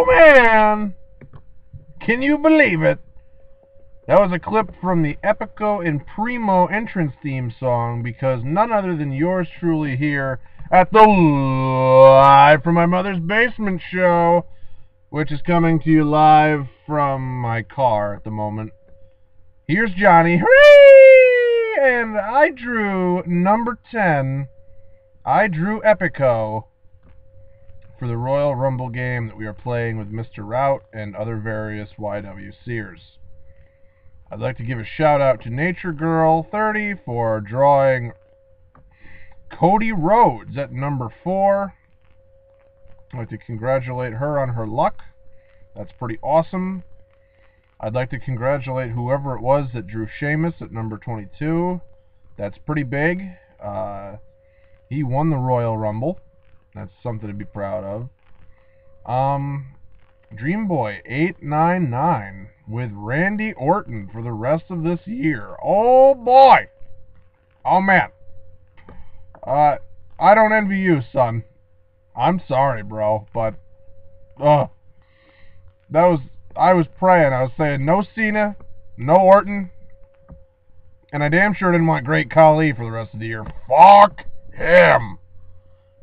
Oh man! Can you believe it? That was a clip from the Epico and Primo entrance theme song, because none other than yours truly here at the Live from My Mother's Basement show, which is coming to you live from my car at the moment. Here's Johnny. Hooray! And I drew number 10. I drew Epico for the Royal Rumble game that we are playing with Mr. Rout and other various YWCers. I'd like to give a shout out to Nature Girl 30 for drawing Cody Rhodes at number 4. I'd like to congratulate her on her luck. That's pretty awesome. I'd like to congratulate whoever it was that drew Sheamus at number 22. That's pretty big. He won the Royal Rumble. That's something to be proud of. Dreamboy 899 with Randy Orton for the rest of this year. Oh boy! Oh man. I don't envy you, son. I'm sorry, bro, but I was praying. I was saying no Cena, no Orton, and I damn sure didn't want Great Khali for the rest of the year. Fuck him.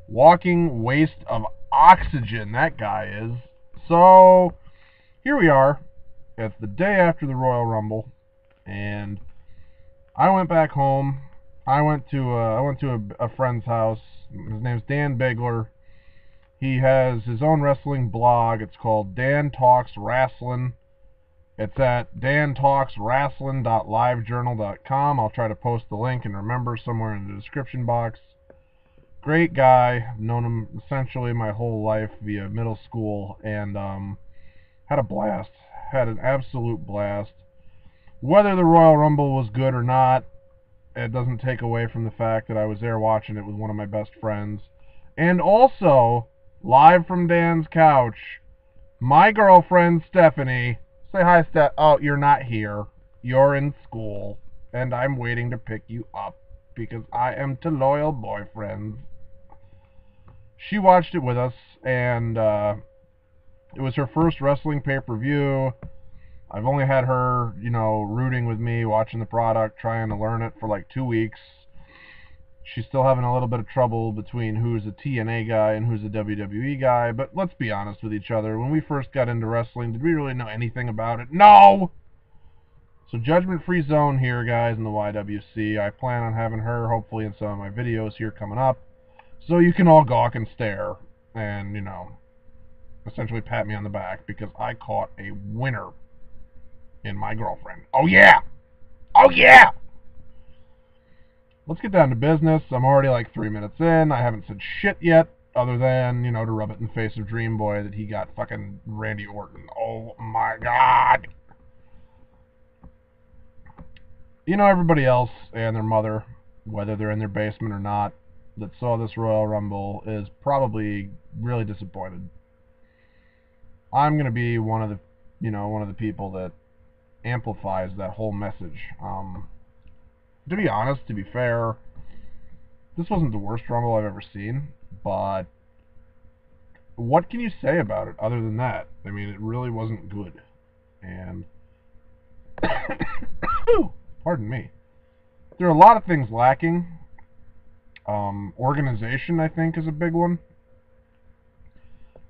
Walking waste of oxygen, that guy is. So, here we are. It's the day after the Royal Rumble, and I went back home. I went to a friend's house. His name's Dan Bigler. He has his own wrestling blog. It's called Dan Talks Wrestling. It's at dantalkswrestling.livejournal.com. I'll try to post the link and remember somewhere in the description box. Great guy. I've known him essentially my whole life via middle school, and had a blast. Had an absolute blast. Whether the Royal Rumble was good or not, it doesn't take away from the fact that I was there watching it with one of my best friends. And also, live from Dan's couch, my girlfriend Stephanie. Say hi, Steph. Oh, you're not here. You're in school, and I'm waiting to pick you up because I am to loyal boyfriends. She watched it with us, and it was her first wrestling pay-per-view. I've only had her, rooting with me, watching the product, trying to learn it for like 2 weeks. She's still having a little bit of trouble between who's a TNA guy and who's a WWE guy, but let's be honest with each other. When we first got into wrestling, did we really know anything about it? No! So judgment-free zone here, guys, in the YWC. I plan on having her, hopefully, in some of my videos here coming up, so you can all gawk and stare and, essentially pat me on the back because I caught a winner in my girlfriend. Oh, yeah! Oh, yeah! Let's get down to business. I'm already like 3 minutes in. I haven't said shit yet, other than, to rub it in the face of Dreamboy that he got fucking Randy Orton. Oh, my God! Everybody else and their mother, whether they're in their basement or not, that saw this Royal Rumble is probably really disappointed. I'm going to be one of the people that amplifies that whole message. To be honest, to be fair, this wasn't the worst Rumble I've ever seen, but what can you say about it other than that? I mean, it really wasn't good. And pardon me. There are a lot of things lacking. Organization, I think, is a big one.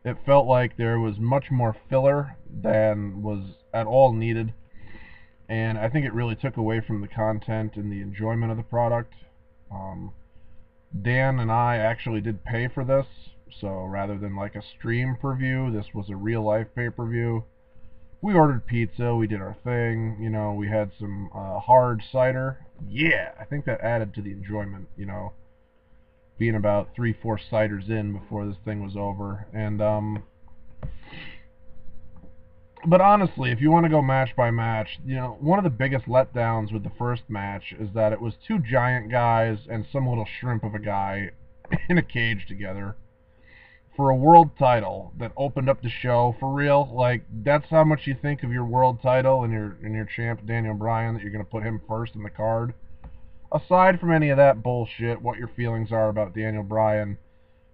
It felt like there was much more filler than was at all needed. And I think it really took away from the content and the enjoyment of the product. Dan and I actually did pay for this, so rather than like a stream preview, this was a real-life pay-per-view. We ordered pizza, we did our thing, we had some hard cider. Yeah, I think that added to the enjoyment, being about 3-4 ciders in before this thing was over. And but honestly, if you want to go match by match, one of the biggest letdowns with the first match is that it was 2 giant guys and some little shrimp of a guy in a cage together for a world title that opened up the show for real. Like, that's how much you think of your world title and your champ Daniel Bryan, that you're going to put him first in the card. Aside from any of that bullshit, what your feelings are about Daniel Bryan,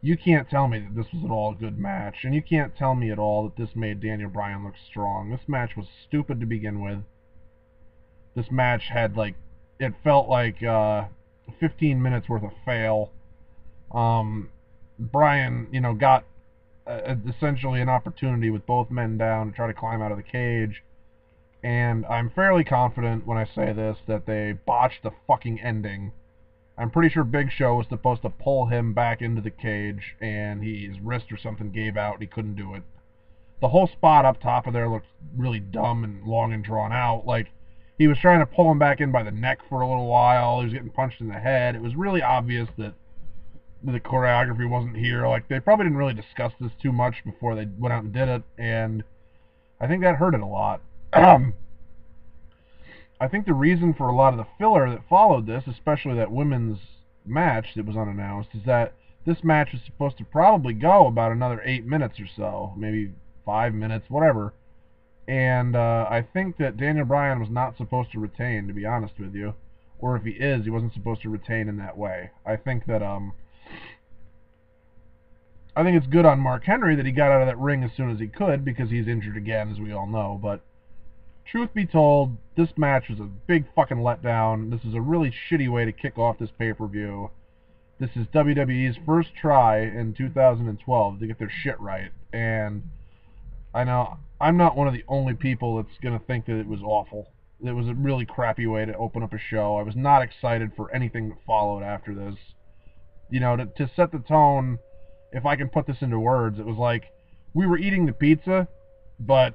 You can't tell me that this was at all a good match, and you can't tell me at all that this made Daniel Bryan look strong. This match was stupid to begin with. This match had, like, it felt like 15 minutes worth of fail. Bryan, got essentially an opportunity with both men down to try to climb out of the cage, and I'm fairly confident when I say this that they botched the fucking ending. I'm pretty sure Big Show was supposed to pull him back into the cage, and his wrist or something gave out, and he couldn't do it. The whole spot up top of there looked really dumb and long and drawn out. Like, he was trying to pull him back in by the neck for a little while. He was getting punched in the head. It was really obvious that the choreography wasn't here. Like, they probably didn't really discuss this too much before they went out and did it, and I think that hurt it a lot. I think the reason for a lot of the filler that followed this, especially that women's match that was unannounced, is that this match was supposed to probably go about another 8 minutes or so, maybe 5 minutes, whatever. And I think that Daniel Bryan was not supposed to retain, to be honest with you. Or if he is, he wasn't supposed to retain in that way. I think it's good on Mark Henry that he got out of that ring as soon as he could, because he's injured again, as we all know. But truth be told, this match was a big fucking letdown. This is a really shitty way to kick off this pay-per-view. This is WWE's first try in 2012 to get their shit right. And I know I'm not one of the only people that's going to think that it was awful. It was a really crappy way to open up a show. I was not excited for anything that followed after this. To set the tone, if I can put this into words, it was like we were eating the pizza, but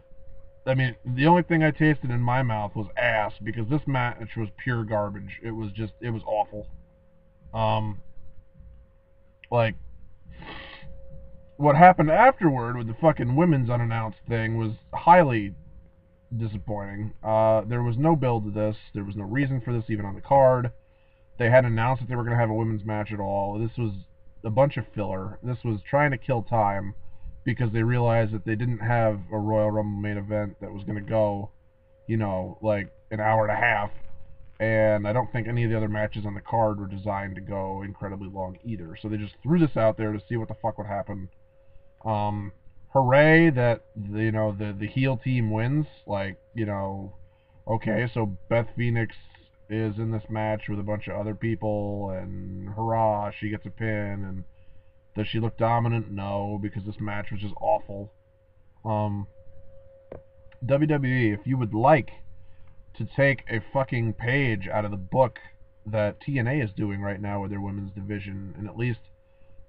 I mean, the only thing I tasted in my mouth was ass, because this match was pure garbage. It was awful. Like, what happened afterward with the fucking women's unannounced thing was highly disappointing. There was no build to this. There was no reason for this even on the card. They hadn't announced that they were going to have a women's match at all. This was a bunch of filler. This was trying to kill time because they realized that they didn't have a Royal Rumble main event that was going to go, like an hour and a half. And I don't think any of the other matches on the card were designed to go incredibly long either. So they just threw this out there to see what the fuck would happen. Hooray that the heel team wins. Like, okay, so Beth Phoenix is in this match with a bunch of other people, and hurrah, she gets a pin. And does she look dominant? No, because this match was just awful. WWE, if you would like to take a fucking page out of the book that TNA is doing right now with their women's division, and at least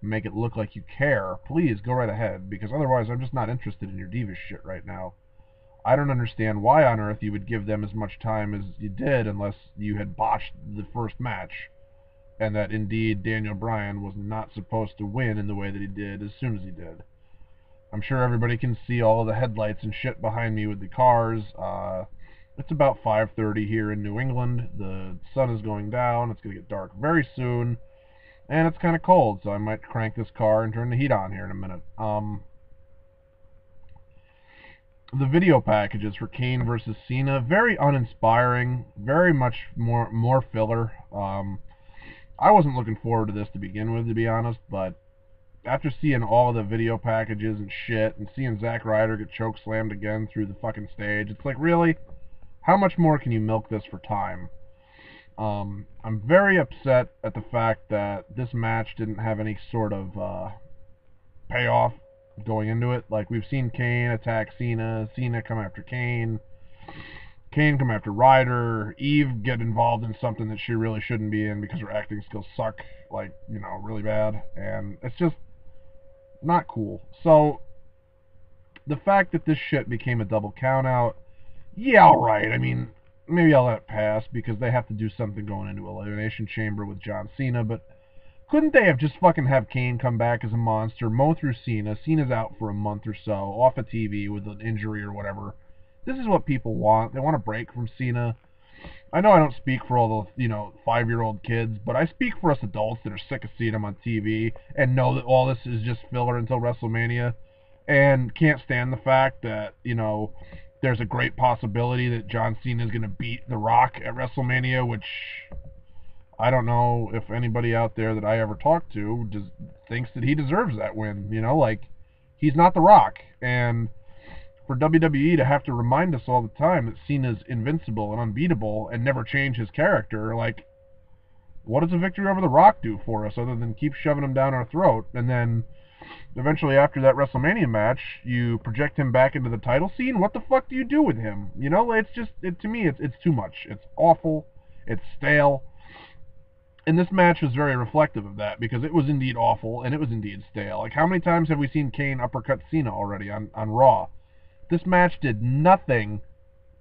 make it look like you care, please go right ahead, because otherwise I'm just not interested in your Divas shit right now. I don't understand why on earth you would give them as much time as you did unless you had botched the first match, and that indeed Daniel Bryan was not supposed to win in the way that he did as soon as he did. I'm sure everybody can see all of the headlights and shit behind me with the cars. It's about 5:30 here in New England. The sun is going down. It's going to get dark very soon. And it's kind of cold, so I might crank this car and turn the heat on here in a minute. The video packages for Kane versus Cena, very uninspiring, very much more filler. I wasn't looking forward to this to begin with, to be honest, but after seeing all of the video packages and shit, and seeing Zack Ryder get choke slammed again through the fucking stage, it's like, really? How much more can you milk this for time? I'm very upset at the fact that this match didn't have any sort of payoff going into it. Like, we've seen Kane attack Cena, Cena come after Kane, Kane come after Ryder, Eve get involved in something that she really shouldn't be in because her acting skills suck, like, really bad, and it's just not cool. So, the fact that this shit became a double countout, yeah, alright, I mean, maybe I'll let it pass because they have to do something going into Elimination Chamber with John Cena, but couldn't they have just fucking have Kane come back as a monster, mow through Cena? Cena's out for a month or so, off of TV with an injury or whatever. This is what people want. They want a break from Cena. I know I don't speak for all the, 5-year-old kids, but I speak for us adults that are sick of seeing him on TV and know that all this is just filler until WrestleMania, and can't stand the fact that, there's a great possibility that John Cena is going to beat The Rock at WrestleMania, which I don't know if anybody out there that I ever talked to thinks that he deserves that win. You know, like, he's not The Rock. And for WWE to have to remind us all the time that Cena's invincible and unbeatable and never change his character, like, what does a victory over The Rock do for us other than keep shoving him down our throat? And then eventually, after that WrestleMania match, you project him back into the title scene. What the fuck do you do with him? You know, it's just, to me, it's too much. It's awful. It's stale. And this match was very reflective of that, because it was indeed awful and it was indeed stale. Like, how many times have we seen Kane uppercut Cena already on Raw? This match did nothing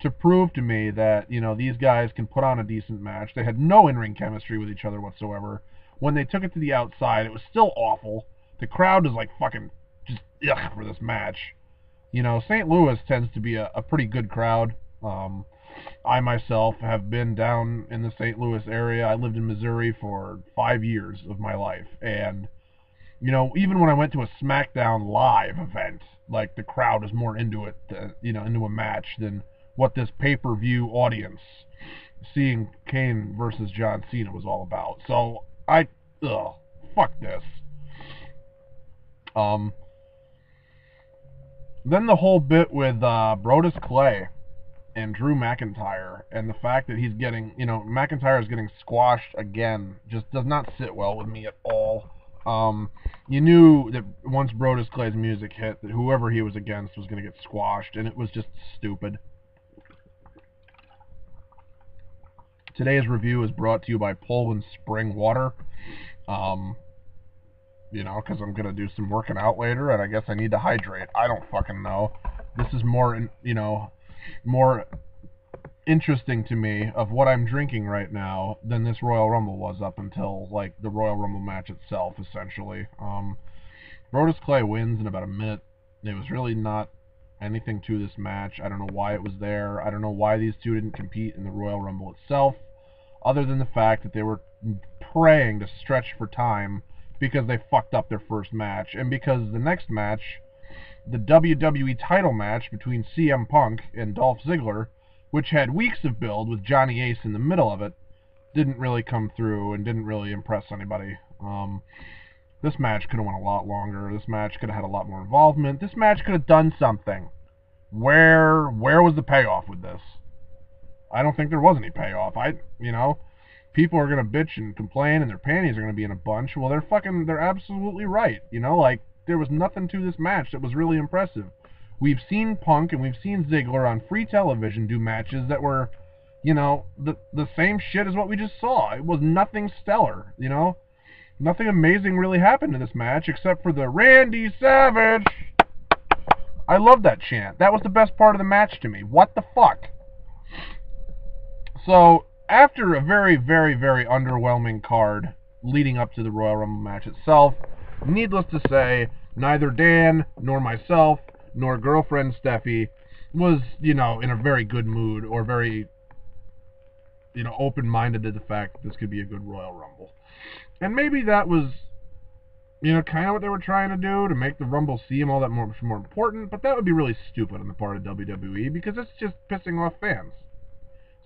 to prove to me that, you know, these guys can put on a decent match. They had no in-ring chemistry with each other whatsoever. When they took it to the outside, it was still awful. The crowd is like fucking just ugh for this match. You know, St. Louis tends to be a pretty good crowd. I myself have been down in the St. Louis area. I lived in Missouri for 5 years of my life, and you know, even when I went to a SmackDown Live event, like, the crowd was more into it, you know, into a match than what this pay-per-view audience seeing Kane versus John Cena was all about. So fuck this. Then the whole bit with Brodus Clay and Drew McIntyre, and the fact that he's getting, you know, McIntyre is getting squashed again, just does not sit well with me at all. You knew that once Brodus Clay's music hit, that whoever he was against was going to get squashed, and it was just stupid. Today's review is brought to you by Poland Spring Water. You know, because I'm going to do some working out later, and I guess I need to hydrate. I don't fucking know. This is more, you know, more interesting to me of what I'm drinking right now than this Royal Rumble was up until, like, the Royal Rumble match itself, essentially. Brodus Clay wins in about a minute. It was really not anything to this match. I don't know why it was there. I don't know why these two didn't compete in the Royal Rumble itself, other than the fact that they were praying to stretch for time because they fucked up their first match, and because the next match, the WWE title match between CM Punk and Dolph Ziggler, which had weeks of build with Johnny Ace in the middle of it, didn't really come through and didn't really impress anybody. This match could have went a lot longer. This match could have had a lot more involvement. This match could have done something. Where was the payoff with this? I don't think there was any payoff. You know, people are going to bitch and complain and their panties are going to be in a bunch. Well, they're absolutely right. You know, like, there was nothing to this match that was really impressive. We've seen Punk and we've seen Ziggler on free television do matches that were, you know, the same shit as what we just saw. It was nothing stellar, you know? Nothing amazing really happened in this match except for the Randy Savage. I love that chant. That was the best part of the match to me. What the fuck? So, after a very, very, very underwhelming card leading up to the Royal Rumble match itself, needless to say, neither Dan, nor myself, nor girlfriend Steffi was, you know, in a very good mood or very, you know, open-minded to the fact that this could be a good Royal Rumble. And maybe that was, you know, kind of what they were trying to do, to make the Rumble seem all that much more important, but that would be really stupid on the part of WWE, because it's just pissing off fans.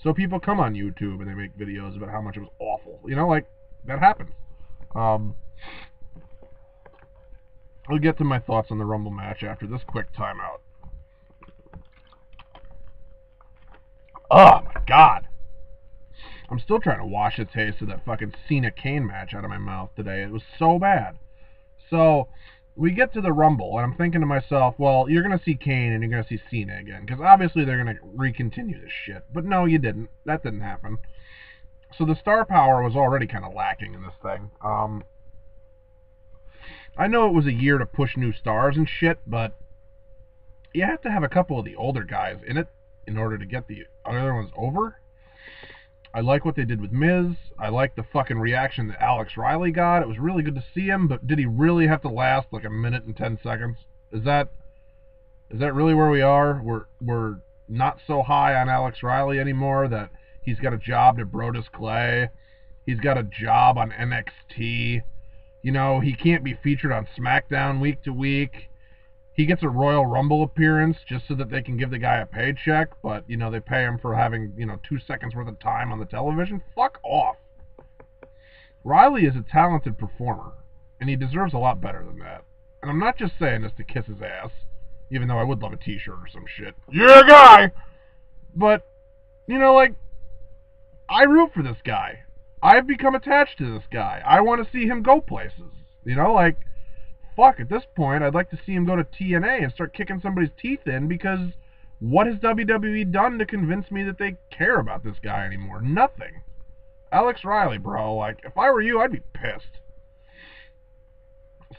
So people come on YouTube and they make videos about how much it was awful. You know, like, that happens. I'll get to my thoughts on the Rumble match after this quick timeout. Oh, my God. I'm still trying to wash the taste of that fucking Cena-Kane match out of my mouth today. It was so bad. So, we get to the Rumble, and I'm thinking to myself, well, you're going to see Kane and you're going to see Cena again, because obviously they're going to recontinue this shit. But no, you didn't. That didn't happen. So the star power was already kind of lacking in this thing. I know it was a year to push new stars and shit, but you have to have a couple of the older guys in it in order to get the other ones over. I like what they did with Miz. I like the fucking reaction that Alex Riley got. It was really good to see him, but did he really have to last like a minute and 10 seconds? Is that really where we are? We're not so high on Alex Riley anymore that he's got a job to Brodus Clay. He's got a job on NXT. You know, he can't be featured on SmackDown week to week. He gets a Royal Rumble appearance just so that they can give the guy a paycheck, but, you know, they pay him for having, you know, 2 seconds worth of time on the television. Fuck off. Riley is a talented performer, and he deserves a lot better than that. And I'm not just saying this to kiss his ass, even though I would love a t-shirt or some shit. Yeah, guy! But, you know, like, I root for this guy. I've become attached to this guy. I want to see him go places. You know, like, fuck, at this point, I'd like to see him go to TNA and start kicking somebody's teeth in, because what has WWE done to convince me that they care about this guy anymore? Nothing. Alex Riley, bro, like, if I were you, I'd be pissed.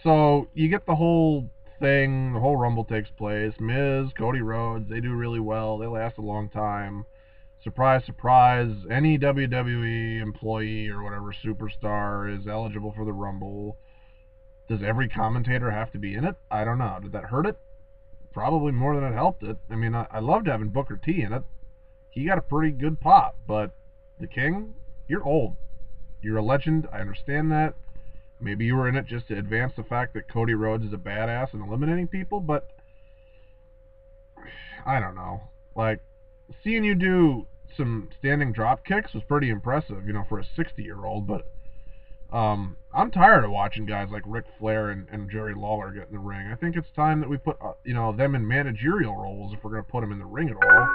So, you get the whole thing, the whole Rumble takes place. Miz, Cody Rhodes, they do really well. They last a long time. Surprise, surprise, any WWE employee or whatever superstar is eligible for the Rumble. Does every commentator have to be in it? I don't know. Did that hurt it? Probably more than it helped it. I mean, I loved having Booker T in it. He got a pretty good pop, but the King, you're old. You're a legend. I understand that. Maybe you were in it just to advance the fact that Cody Rhodes is a badass and eliminating people, but I don't know. Like, seeing you do some standing drop kicks was pretty impressive, you know, for a 60-year-old, but I'm tired of watching guys like Ric Flair and Jerry Lawler get in the ring. I think it's time that we put, you know, them in managerial roles if we're going to put them in the ring at all.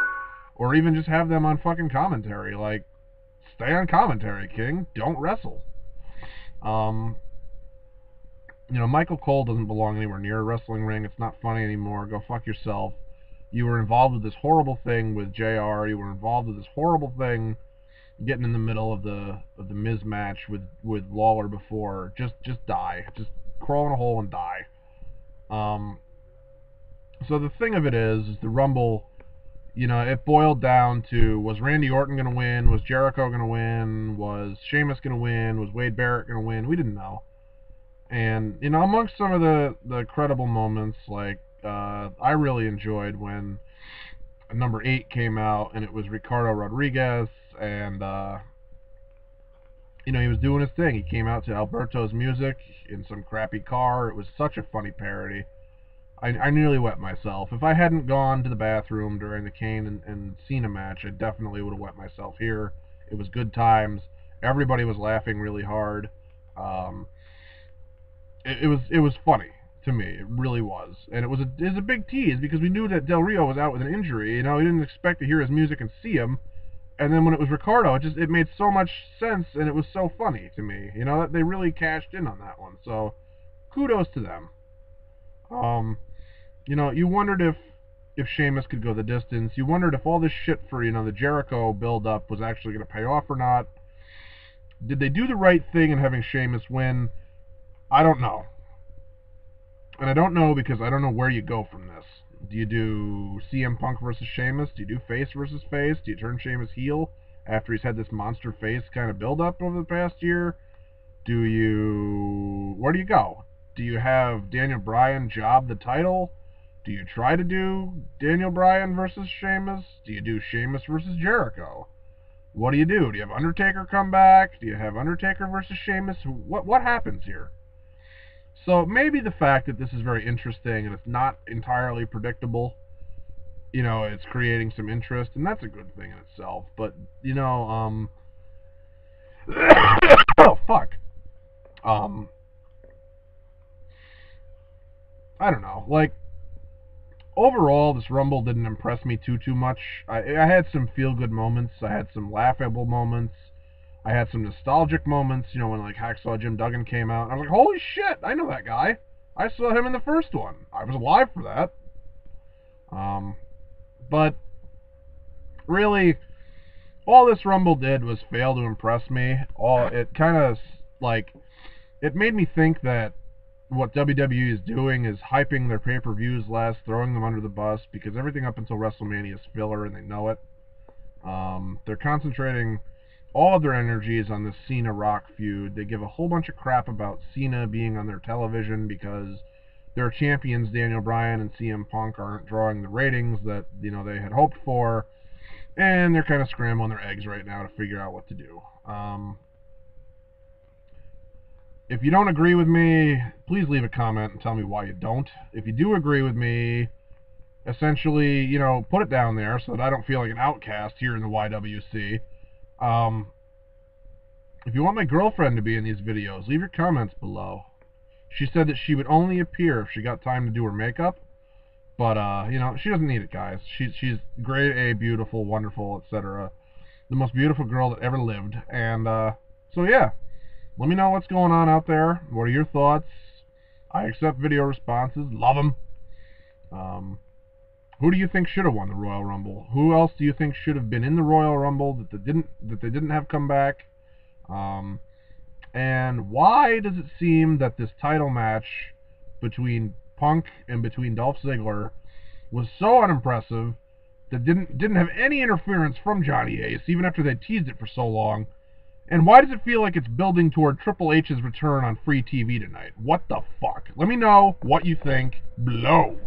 Or even just have them on fucking commentary. Like, stay on commentary, King. Don't wrestle. You know, Michael Cole doesn't belong anywhere near a wrestling ring. It's not funny anymore. Go fuck yourself. You were involved with this horrible thing with JR. You were involved with this horrible thing getting in the middle of the Miz match with Lawler before. Just die. Just crawl in a hole and die. So the thing of it is the Rumble, you know, it boiled down to, was Randy Orton going to win? Was Jericho going to win? Was Sheamus going to win? Was Wade Barrett going to win? We didn't know. And, you know, amongst some of the credible moments, like, I really enjoyed when number 8 came out, and it was Ricardo Rodriguez, and, you know, he was doing his thing. He came out to Alberto's music in some crappy car. It was such a funny parody. I nearly wet myself. If I hadn't gone to the bathroom during the Kane and Cena match, I definitely would have wet myself here. It was good times. Everybody was laughing really hard. It was funny to me. It really was. And it was a big tease because we knew that Del Rio was out with an injury. You know, we didn't expect to hear his music and see him. And then when it was Ricardo, it made so much sense, and it was so funny to me. You know, they really cashed in on that one. So, kudos to them. You know, you wondered if Sheamus could go the distance. You wondered if all this shit for, you know, the Jericho build-up was actually going to pay off or not. Did they do the right thing in having Sheamus win? I don't know. And I don't know because I don't know where you go from this. Do you do CM Punk versus Sheamus? Do you do face versus face? Do you turn Sheamus heel after he's had this monster face kind of build-up over the past year? Where do you go? Do you have Daniel Bryan job the title? Do you try to do Daniel Bryan versus Sheamus? Do you do Sheamus versus Jericho? What do? Do you have Undertaker come back? Do you have Undertaker versus Sheamus? What happens here? So maybe the fact that this is very interesting and it's not entirely predictable, you know, it's creating some interest, and that's a good thing in itself. But, you know, oh, fuck. I don't know. Like, overall, this Rumble didn't impress me too much. I had some feel-good moments. I had some laughable moments. I had some nostalgic moments, you know, when, like, Hacksaw Jim Duggan came out. I was like, holy shit, I know that guy. I saw him in the first one. I was alive for that. But, really, all this Rumble did was fail to impress me. It kind of, like, it made me think that what WWE is doing is hyping their pay-per-views less, throwing them under the bus, because everything up until WrestleMania is filler, and they know it. They're concentrating all of their energies on the Cena-Rock feud. They give a whole bunch of crap about Cena being on their television because their champions, Daniel Bryan and CM Punk, aren't drawing the ratings that, you know, they had hoped for, and they're kind of scrambling their eggs right now to figure out what to do. If you don't agree with me, please leave a comment and tell me why you don't. If you do agree with me, essentially, you know, put it down there so that I don't feel like an outcast here in the YWC. If you want my girlfriend to be in these videos, leave your comments below. She said that she would only appear if she got time to do her makeup. But, you know, she doesn't need it, guys. She's grade A, beautiful, wonderful, etc. The most beautiful girl that ever lived. And, so yeah. Let me know what's going on out there. What are your thoughts? I accept video responses. Love them. Who do you think should have won the Royal Rumble? Who else do you think should have been in the Royal Rumble that they didn't have come back? And why does it seem that this title match between Punk and between Dolph Ziggler was so unimpressive that didn't have any interference from Johnny Ace, even after they teased it for so long? And why does it feel like it's building toward Triple H's return on free TV tonight? What the fuck? Let me know what you think below.